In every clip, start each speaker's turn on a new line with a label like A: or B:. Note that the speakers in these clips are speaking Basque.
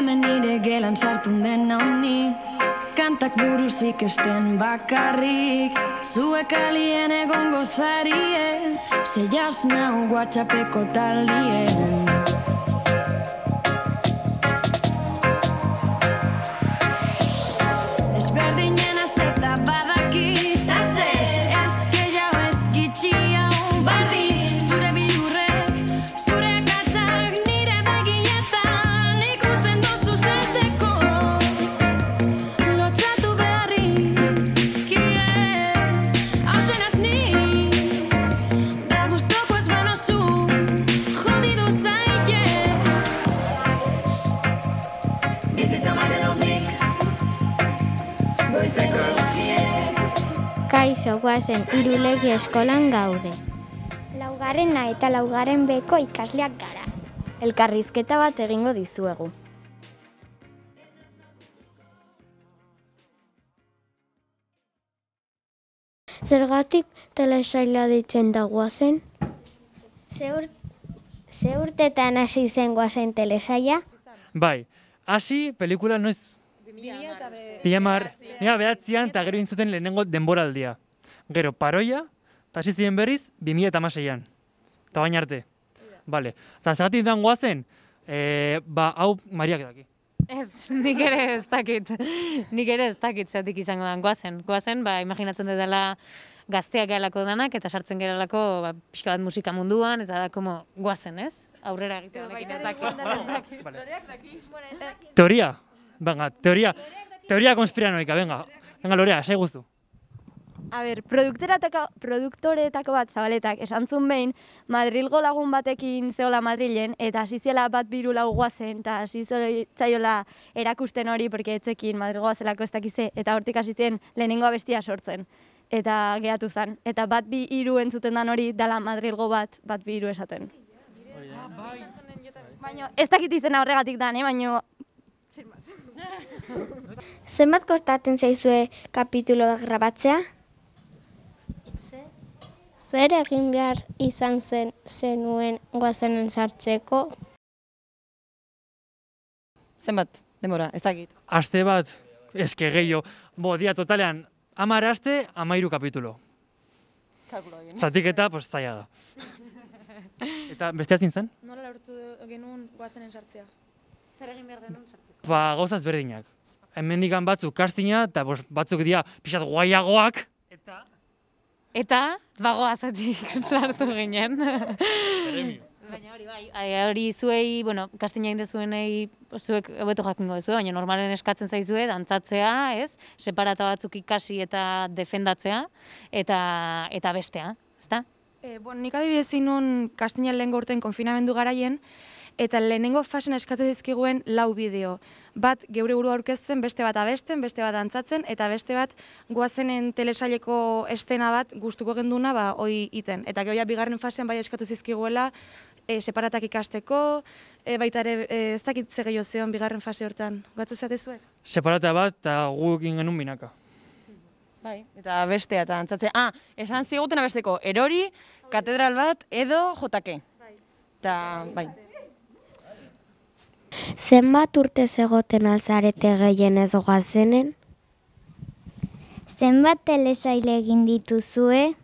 A: hemen nire gelan sartun den honi. Kantak buruzik esten bakarrik, zuek alien egongo zarie, seiaz nau WhatsAppeko taldien. Desberdinen azeta badakit, ta zer ezkeiau ezkitxiau barri, zure bilurrek, zure akatzak nire begietan ikusten dozu zesteko. Lotzatu beharrik iez, hausen azni, da gustoko ez banozu, jodidu zaitez. Bizitza maten dut nik, goizeko guztiek.
B: Kaixo, goazen Irulegi eskolan gaude.
C: Laugarrena eta laugarren beko ikasleak gara.
D: Elkarrizketa bat egingo dizuegu.
C: Zergatik telesaila deitzen da goazen? Ze urtetan hasi zen goazen telesaila?
E: Bai, hasi pelikula noiz... 2009an eta gero intzuten lehenengo denboraldia. Gero paroia, eta hasi ziren berriz 2016an. Eta baina arte. Bale. Eta zergatik dan goazen, hau Mariak daki.
F: Ez, nik ere ez dakit. Nik ere ez dakit zeratik izango dan goazen. Goazen, imaginatzen dela gazteak gehalako danak, eta sartzen geralako pixka bat musika munduan, eta da, como, goazen, ez? Aurrera egitea honekin ez dakit.
E: Teoria. Venga, teoria konspiranoika, venga. Venga, Lorea, esai guzu.
D: A ber, produktoretako bat Zabaletak esantzun behin, Madrilgo lagun batekin zeola Madrilen, eta hasi zela bat biru lau goazen, eta hasi zaiola erakusten hori, porque etzekin Madrilgoa zelako ez dakize, eta hortik hasi zen lehenengo abestia sortzen. Eta gehatu zen. Eta bat bi hiru entzuten dan hori, dala Madrilgo bat bi hiru esaten. Baina ez dakit izena horregatik dan, baina...
C: Zenbat kostatzen zaizue kapituloa grabatzea? Zer egin behar izan zenuen goazenen sartzeko?
F: Zenbat, demora, ez dakit.
E: Aste bat, eske gehiago. Dia totalean, 10 aste, 13 kapitulo. Zatiketa, pues, zaila da. Eta bestea zintzen?
G: Nola lortu genuen goazenen sartzea? Zer egin behar genuen sartzeko?
E: Gauzaz berdinak. Hemendikan batzuk kastina, eta batzuk dira pixat guaiagoak.
F: Eta, goazetik sartu ginen. Baina hori zuei, kastina egin dezuenei, zuek hobeto jakingo dezu, baina normalen eskatzen zaizue, dantzatzea, ez? Separata batzuk ikasi eta defendatzea, eta bestea, ezta?
G: Nik adibidez zinun kastina lehengo urten konfinamendu garaien, eta lehenengo fasen eskatzen dizkiguen 4 bideo. Bat geure burua aurkezten, beste bat abesten, beste bat dantzatzen, eta beste bat goazenen telesaileko estena bat gustuko genduna hoi iten. Eta gehoia bigarren fasean bai eskatu zizkiguela, separatak ikasteko, baita ere ez dakit ze gehiago zeon bigarren fase hortan. Goatzen zatezuek?
E: Separata bat eta guk egin genuen binaka.
F: Bai, eta bestea eta dantzatzea. Esan ziguten abesteko, erori, katedral bat, edo jotake. Eta, bai.
C: Zenbat urte egoten alzarete gehienez goazenen? Zenbat telesaile egin dituzue?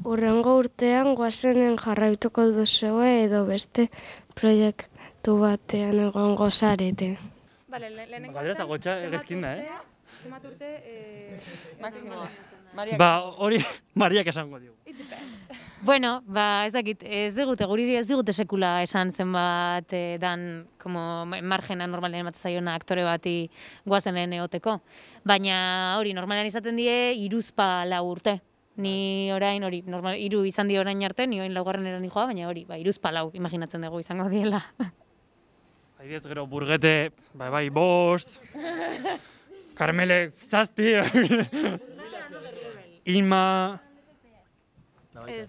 H: Hurrengo urtean goazenen jarraituko duzue edo beste proiektu batean egongo zarete.
G: Bale, lehenengo
E: Galdera eta gotxa egezkin da,
G: zenbat urte...
F: Maksimoa.
E: Hori Mariak esango digu.
F: Bueno, ez dakit, guri ez digute sekula esan zenbat dan margena normalen ematen zaiona aktore bati goazenen eoteko. Baina hori, normalen izaten die 3-4 urte. Ni orain hori, 3 izan die orain arte, ni orain 4. joa, baina hori, 3-4 imaginatzen dugu izango diela.
E: Adibidez, gero burgete, bai, 5, Karmelek 7, Inma...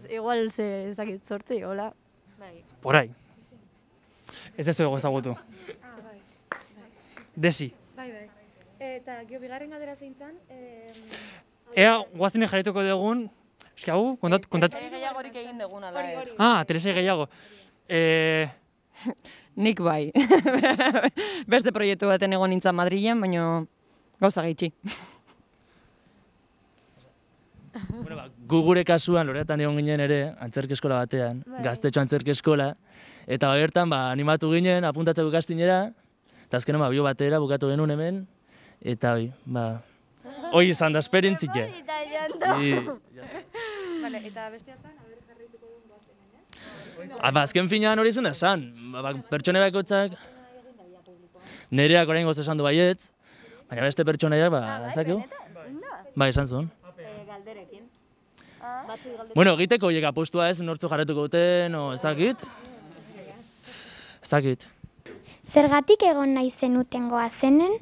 D: Igual ez dakit 8, hola.
E: Por ahí. Ez dezu ego ezagutu. Desi.
G: Bai. Eta geho bigarren galdera zeintzan...
E: Ea, guazinen jarrituko dugun... Eski hau, kontatu...
F: Telesai gehiagorik egin dugun, ala ez.
E: Telesai gehiago.
I: Nik bai. Beste proiektu baten egon nintzen Madrilen, baina gauza gehitxi.
J: Bueno, gu gure kasuan, Loretan egon ginen ere, antzerki eskola batean, gaztetxo antzerki eskola, eta bertan animatu ginen, apuntatzeko ikastinera, eta azkenean bio batera bukatu genuen hemen, eta hoi izan da esperientzia.
G: Vale, eta bestia zen, jarraituko duen goazen,
J: Azken finean hori zen da esan, pertsone bakoitzak, nereak orain goz esan du baietz, baina beste pertsonaiak, ezakio? Esan zuen.
D: Galderekin.
J: Bueno, egiteko hiek apostua ez, nortzu jarretuko duten, ezakit. Ezakit.
B: Zergatik egon nahi zenuten goazenen?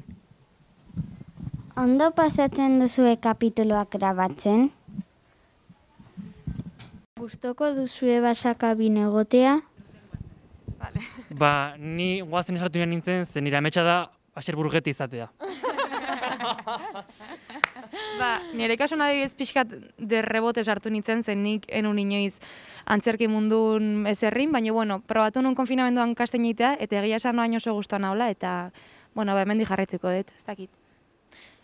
B: Ondo pasatzen duzue kapituloak grabatzen? Gustoko duzue basakabin egotea?
E: Ni goazen esartu nintzen, zen nire ametsa da Asier Burugeti izatea.
G: Nire kasuan adibidez pixkat derrebote sartu nintzen, zen nik enun inoiz antzerki mundun ezerrin, baina, probatu nun konfinamenduan kasten egitea, eta egia esan noain oso guztuan naula, eta, hemendik jarretzeko dut, ez dakit.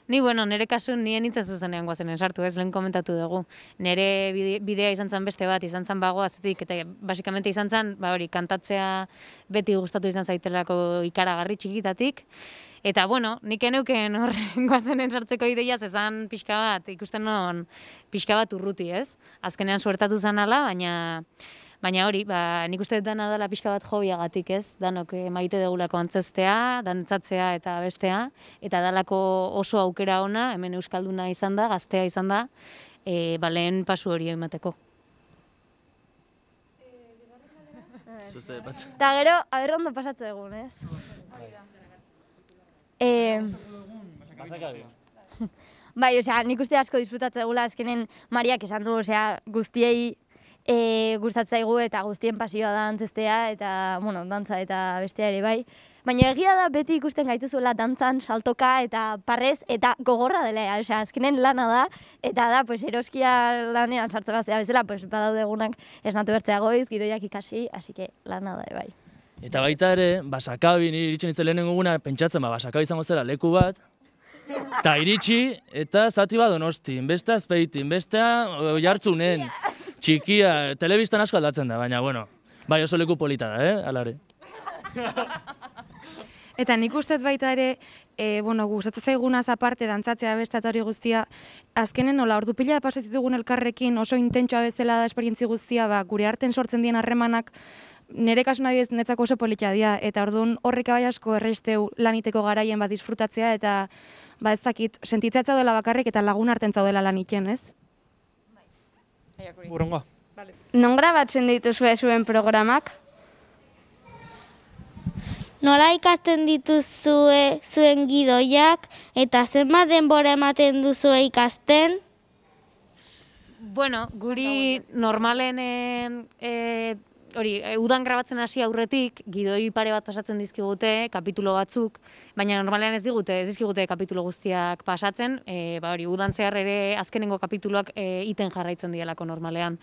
F: Ni, nire kasun nien nintzen zuzenean goazenen sartu, ez, lehen komentatu dugu. Nire bidea izan zen beste bat, izan zen bagoazetik, eta basikamente izan zen, kantatzea beti gustatu izan zaitelako ikaragarri txikitatik. Eta, nik eneuken horren goazenen sartzeko ideiaz ezan pixka bat, ikusten non pixka bat urruti, ez? Azkenean suertatu zen ala, baina hori, nik uste dana dela pixka bat hobiagatik, ez? Danok maite degulako antzestea, dantzatzea eta bestea, eta dalako oso aukera ona, hemen euskalduna izan da, gaztea izan da, lehen pasu hori emateko.
D: Eta gero, ondo pasatze egun, ez? Nik uste asko disfrutatze egula, azkenen Mariak esan du, guztiei gustatzaigu eta guztien pasioa da antzestea eta, dantza eta bestea ere bai. Baina egia da beti ikusten gaituzuela dantzan, saltoka eta parrez eta gogorra dela, azkenen lana da, eta da, eroskia lanean sartzen bazea bezala, badaude egunak esnatu bertzea goiz, gidoiak ikasi, hasi que lana da bai.
J: Eta baita ere, Basakabi, niri iritsi nintzen lehenengo guna, pentsatzen, Basakabi izango zela leku bat, eta iritsi, eta zati bat Donosti, bestea Azpeitin, bestea Oiartzunen, txikia, telebistan asko aldatzen da, baina, bai oso leku polita da, alare.
G: Eta nik uste baita ere, gustatzen zaigunaz aparte dantzatzea beste eta hori guztia, azkenen ordu pila pasatzen dugun elkarrekin oso intentsua bezala da esperientzi guztia, gure arten sortzen dien harremanak, nire kasun adibidez netzako oso polita dira, eta orduan horrek bai asko erresteu laniteko garaien disfrutatzea, eta ez dakit, sentitzea zaudela bakarrik eta lagun arten zaudela laniten, ez?
E: Urrengoa.
H: Non grabatzen dituzue zuen programak?
B: Nola ikasten dituzue zuen gidoiak eta zenbat denbora ematen duzue ikasten?
F: Guri normalen udan grabatzen hasi aurretik, gidoi pare bat pasatzen dizkigute, kapitulo batzuk, baina normalean ez dizkigute kapitulo guztiak pasatzen, udan zehar ere azkenengo kapituloak iten jarraitzen dielako normalean.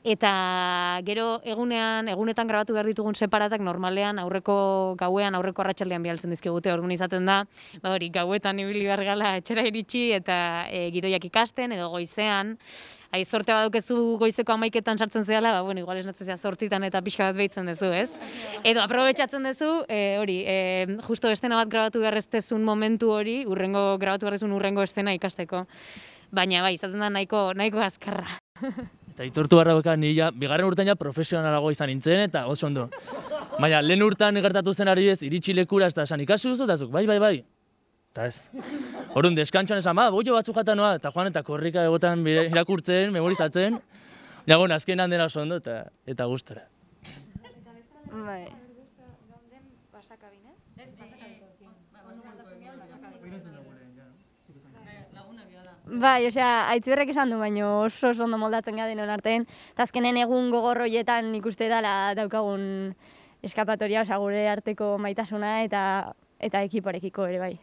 F: Eta gero egunetan grabatu behar ditugun separatak normalean aurreko gauean, aurreko arratsaldean bialtzen dizkigute, orduan izaten da, gauetan ibili behar gala etxera iritsi eta gidoiak ikasten edo goizean, sorte badukezu goizeko 11etan sartzen zehala, igual esnatzen zea 8etan eta pixka bat behitzen duzu, ez? Edo aprobetxatzen duzu, justo estena bat grabatu beharreztezun momentu hori, grabatu beharrezun urrengo estena ikasteko. Baina izaten da nahiko azkarra.
J: Eta itortu barra beka, ni bigarren urtean profesionalago izan nintzen, eta oso ondo. Baina lehen urtean gertatu zen ari ez, iritsi lekura, eta esan ikasi duzu, eta zuk, bai. Eta ez. Orduan, deskantxoan esan, boio batzuk jata noa, eta joan eta korrika egotan irakurtzen, memorizatzen. Ja, azkenan dena oso ondo, eta gustora.
D: Aitziberrek esan du, baina oso ondo moldatzen gara denon artean, eta azkenen egun gogorroietan ikuste dela daukagun eskapatoria, gure arteko maitasuna eta ekiporekiko ere bai.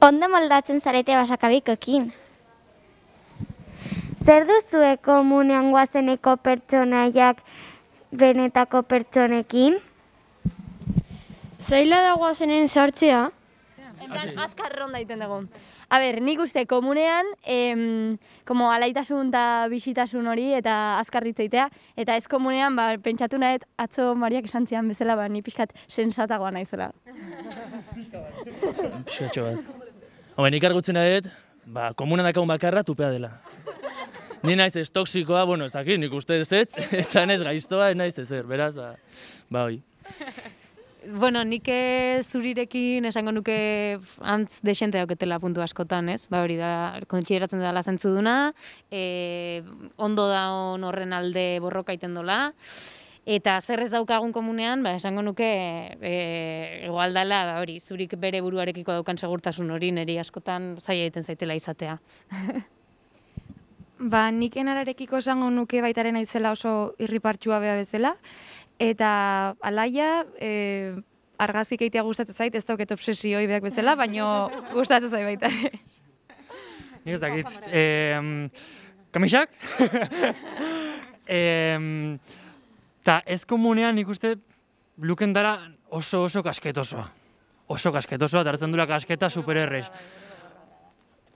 B: Ondo moldatzen zarete Basakabikoekin. Zer duzue komunean goazeneko pertsonaiak benetako pertsonekin?
H: Zaila dagoa zenen sartzea?
D: Azkar ronda egiten dugu. A ber, nik uste komunean, como alaitasun eta bisitasun hori eta azkar hitz egitea, eta ez komunean, pentsatu nahet, atzo Mariak esan zian bezala, ni pixkat sensatagoa naizela.
J: Pixatxo bat. Home, nik argutzen nahet, komunan dakagun bakarra tupea dela. Ni naiz ez toksikoa, bueno, ez dakit, nik uste ez ez, eta naiz gaiztoa, ez naiz ezer, beraz, hoi.
F: Bueno, nik zurirekin esango nuke antz desente dauketela puntu askotan, ez? Hori da, kontsideratzen dela zentzuduna, ondo da horren alde borroka iten dola, eta zer ez daukagun komunean, esango nuke igual dela, hori, zurik bere buruarekiko daukan segurtasun hori niri askotan zaila egiten zaitela izatea.
G: Nik enararekiko esango nuke baitaren naizela oso irripartxua beha bezala, eta alaia argazki egitea gustatzen zait, ez dauket obsesioi beak bezala, baino gustatzen zait baita.
E: Nik ez dakit. Kamisak? Ta ez komunean nik uste luken dara oso kasketosoa. Oso kasketosoa, eta hartzen dura kasketa supererrez.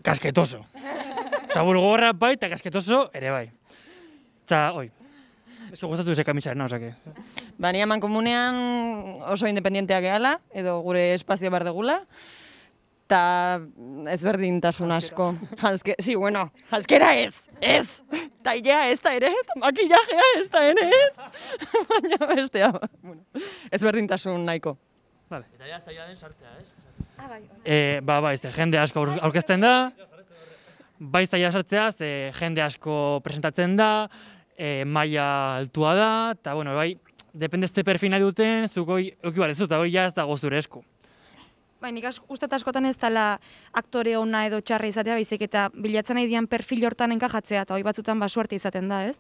E: Kasketoso. Osa, burgorra bai, eta kasketoso ere bai. Eta, oi. Ez gustatu ze kamisaren, osake.
I: Ni eman komunean oso independientea gehala, edo gure espazio behar degula, eta ezberdintasun asko. Sí, bueno, janskera ez! Tailea ez da ere, eta makillajea ez da ere ez! Baina bestea, ezberdintasun nahiko.
J: Eta ja zaila den sartzea, ez?
E: Bai, jende asko aurkezten da, bai zaila sartzea, jende asko presentatzen da, maila altua da, eta, bueno, bai, depende ze perfil nahi duten, zuko euki barezu, eta hori ja ez dago zure esku.
G: Nik uste askotan ez dela aktore ona edo txarra izatea, baizik eta bilatzen nahi dian perfil hortan enkajatzea, eta hori batzutan suerte izaten da, ez?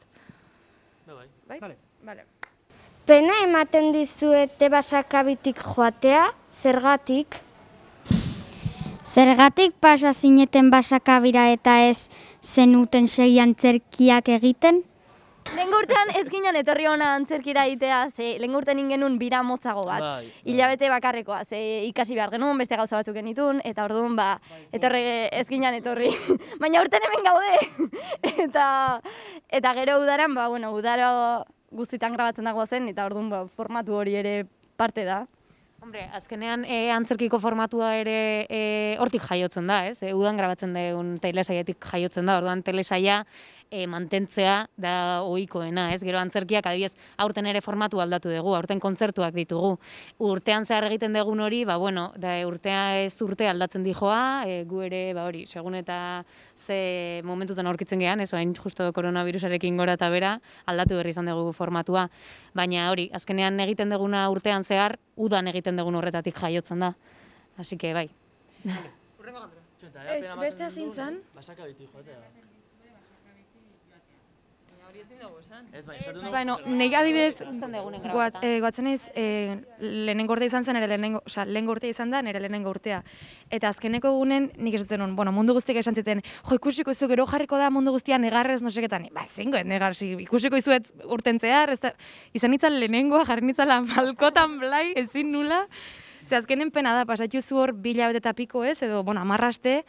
E: Bai?
G: Bale.
C: Pena ematen dizuete basakabitik joatea, zergatik?
K: Zergatik pasa zineten basakabira eta ez zenuten segi antzerkiak egiten?
D: Lehen urtean ez ginen etorri hona antzerkira egitea, ze lehen urtean ingenun bira motzago bat. Hilabete bakarrekoa, ze ikasi behar genuen, beste gauza batzuk genitun, eta orduan ez ginen etorri. Baina urtean hemen gaude! Eta gero udaran, udaro guztitan grabatzen dagoa zen, eta orduan formatu hori ere parte da.
F: Hombre, azkenean antzerkiko formatua ere hortik jaiotzen da, ez? Udan grabatzen dugun telesaietik jaiotzen da, orduan telesaia mantentzea da ohikoena, ez? Gero antzerkiak adibidez aurten ere formatu aldatu dugu, aurten kontzertuak ditugu. Urtean zehar egiten dugun hori, urtea ez urte aldatzen dijoa, gu ere, hori, segun eta ze momentutan aurkitzen gehan, ez? Hain justo koronavirusarekin gora eta bera, aldatu berri izan dugu formatua. Baina hori, azkenean egiten duguna urtean zehar, udan egiten dugun horretatik jaiotzen da. Así que, bai.
G: Beste azintzan?
J: Basakabitik joatea.
G: Bueno, nire adibidez, guatzen ez, lehenengo urtea izan zen, lehenengo urtea izan da, nire lehenengo urtea. Eta azkeneko egunen, nik esaten nuen, mundu guztiak esan ziten, ikusiko izu, gero jarriko da mundu guztia negarrez, no seketan, zengoet negar, ikusiko izuet urten zehar, izan nitzan lehenengoa, jarri nitzala malkotan blai, ezin nula. Ze azkenen pena da, pasatu zu hor 2 hilabete eta piko ez, edo, 10 aste,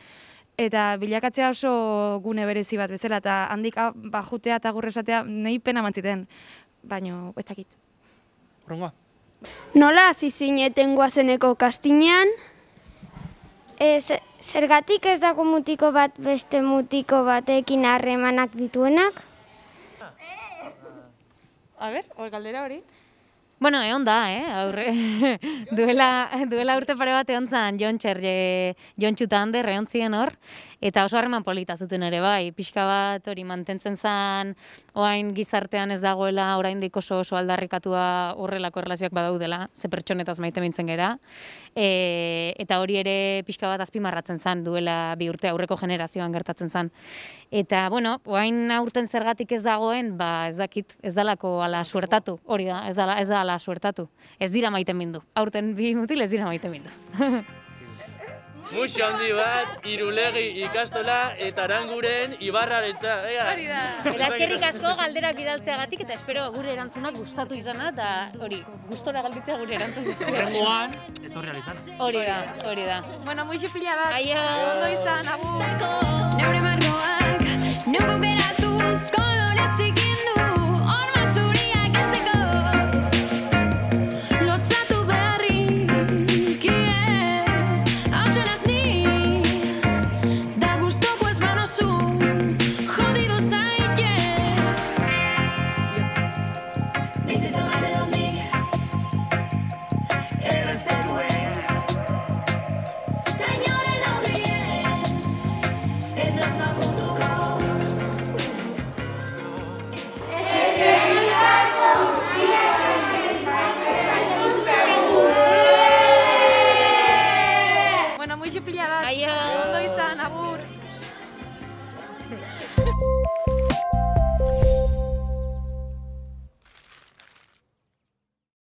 G: eta bilakatzea oso gune berezi bat bezala, eta handik bajutea eta gurresatea nahi pena mantziten, baino ez dakit.
E: Horrengoa?
H: Nola hasi zineten guazeneko kastinean?
C: Zergatik ez dago mutiko bat beste mutiko batekin harremanak dituenak?
G: A ber, hor galdera hori.
F: Bueno, egon da, duela urte pare bat egon zan Jon Txutander egon ziren hor, eta oso harreman polita zuten ere bai, pixka bat hori mantentzen zan, oain gizartean ez dagoela, oraindik oso aldarrikatua horrelako erlazioak badaudela, ze pertsonetaz maite mintzen gera, eta hori ere pixka bat azpimarratzen zan, duela 2 urte aurreko generazioan gertatzen zan. Eta, bueno, oain aurten zergatik ez dagoen, ez dakit, ez dalako ala suertatu, hori da, ez da ala suertatu. Ez dira maiten bindu. Aurten 2 mutil ez dira maiten bindu.
J: Muxo handi bat, Irulegi ikastola eta Aranguren Ibarraretza.
F: Hori da. Eta eskerrik asko galderak bidaltzeagatik eta espero gure erantzunak gustatu izana eta hori, gustora galditzea gure erantzun guztia.
E: Horrengoan, etorri alizan.
F: Hori da.
G: Bueno, muixo pila bat.
F: Aio.
G: Ondo izan, agur.
A: Neure marroak, neuko geratuz kolorez